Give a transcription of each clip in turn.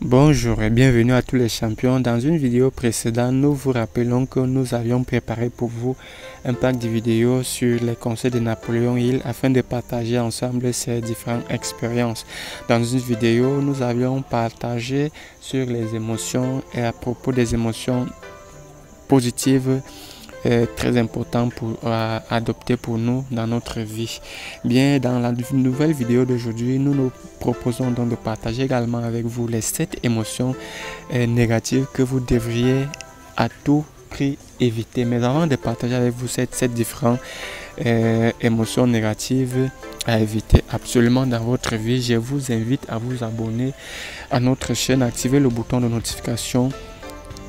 Bonjour et bienvenue à tous les champions. Dans une vidéo précédente, nous vous rappelons que nous avions préparé pour vous un pack de vidéos sur les conseils de Napoléon Hill afin de partager ensemble ces différentes expériences. Dans une vidéo, nous avions partagé sur les émotions et à propos des émotions positives très important pour adopter pour nous dans notre vie. Bien, dans la nouvelle vidéo d'aujourd'hui, nous proposons donc de partager également avec vous les 7 émotions négatives que vous devriez à tout prix éviter. Mais avant de partager avec vous ces 7 différentes émotions négatives à éviter absolument dans votre vie, je vous invite à vous abonner à notre chaîne, activer le bouton de notification.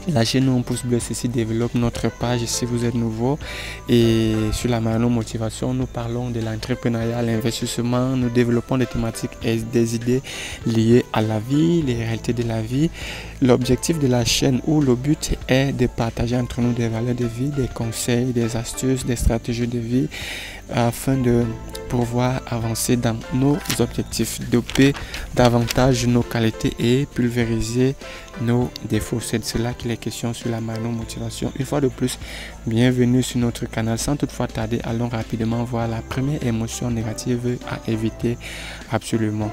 Lâchez-nous un pouce bleu, ceci développe notre page si vous êtes nouveau. Et sur la Mano Motivation, nous parlons de l'entrepreneuriat, l'investissement, nous développons des thématiques et des idées liées à la vie, les réalités de la vie. L'objectif de la chaîne ou le but est de partager entre nous des valeurs de vie, des conseils, des astuces, des stratégies de vie afin de pouvoir avancer dans nos objectifs, doper davantage nos qualités et pulvériser nos défauts. C'est de cela qu'il est question sur la Mano Motivation. Une fois de plus, bienvenue sur notre canal. Sans toutefois tarder, allons rapidement voir la première émotion négative à éviter absolument.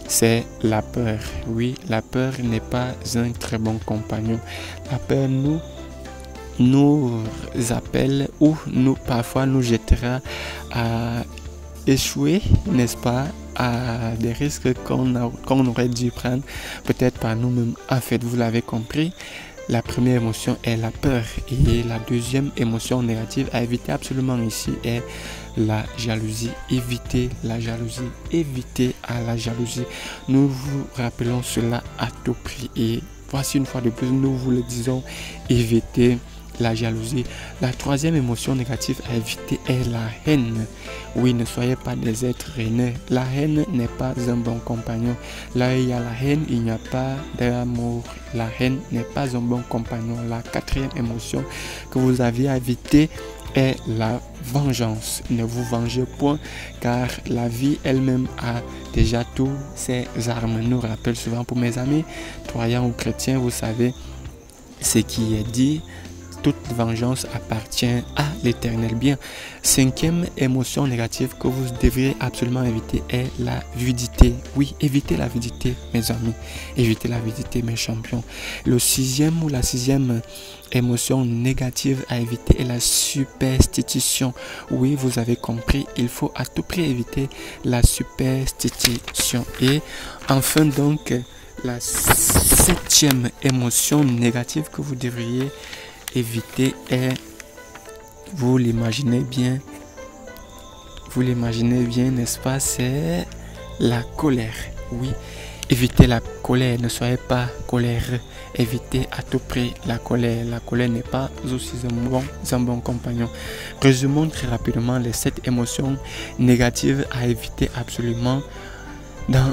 C'est la peur. Oui, la peur n'est pas un très bon compagnon. La peur nous appelle ou parfois nous jettera à échouer, n'est-ce pas, à des risques qu'on aurait dû prendre, peut-être par nous-mêmes. En fait, vous l'avez compris, la première émotion est la peur. Et la deuxième émotion négative à éviter absolument ici est la jalousie. Évitez la jalousie. Évitez à la jalousie. Nous vous rappelons cela à tout prix. Et voici une fois de plus, nous vous le disons, évitez la jalousie. La troisième émotion négative à éviter est la haine. Oui, ne soyez pas des êtres haineux. La haine n'est pas un bon compagnon. Là où il y a la haine, il n'y a pas d'amour. La haine n'est pas un bon compagnon. La quatrième émotion que vous aviez à éviter est la vengeance. Ne vous vengez point, car la vie elle-même a déjà tous ses armes. Nous rappelle souvent pour mes amis croyants ou chrétiens, vous savez ce qui est dit. Toute vengeance appartient à l'Éternel. Bien, cinquième émotion négative que vous devriez absolument éviter est l'avidité. Oui, évitez l'avidité, mes amis. Évitez l'avidité, mes champions. La sixième émotion négative à éviter est la superstition. Oui, vous avez compris, il faut à tout prix éviter la superstition. Et enfin donc, la septième émotion négative que vous devriez éviter est, vous l'imaginez bien, n'est-ce pas, c'est la colère. Oui, évitez la colère, ne soyez pas coléreux, évitez à tout prix la colère. La colère n'est pas aussi un bon compagnon. Résumons très rapidement les 7 émotions négatives à éviter absolument dans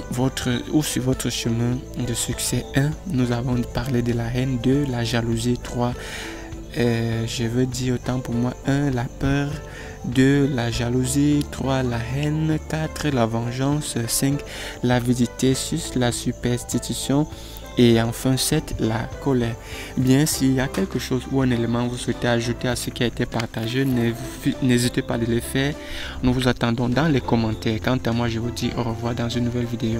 sur votre chemin de succès. 1. Nous avons parlé de la haine. 2. La jalousie. 3. Je veux dire autant pour moi. 1. La peur. 2. La jalousie. 3. La haine. 4. La vengeance. 5. L'avidité. 6. La superstition. Et enfin 7. La colère. Bien, s'il y a quelque chose ou un élément que vous souhaitez ajouter à ce qui a été partagé, n'hésitez pas à le faire. Nous vous attendons dans les commentaires. Quant à moi, je vous dis au revoir dans une nouvelle vidéo.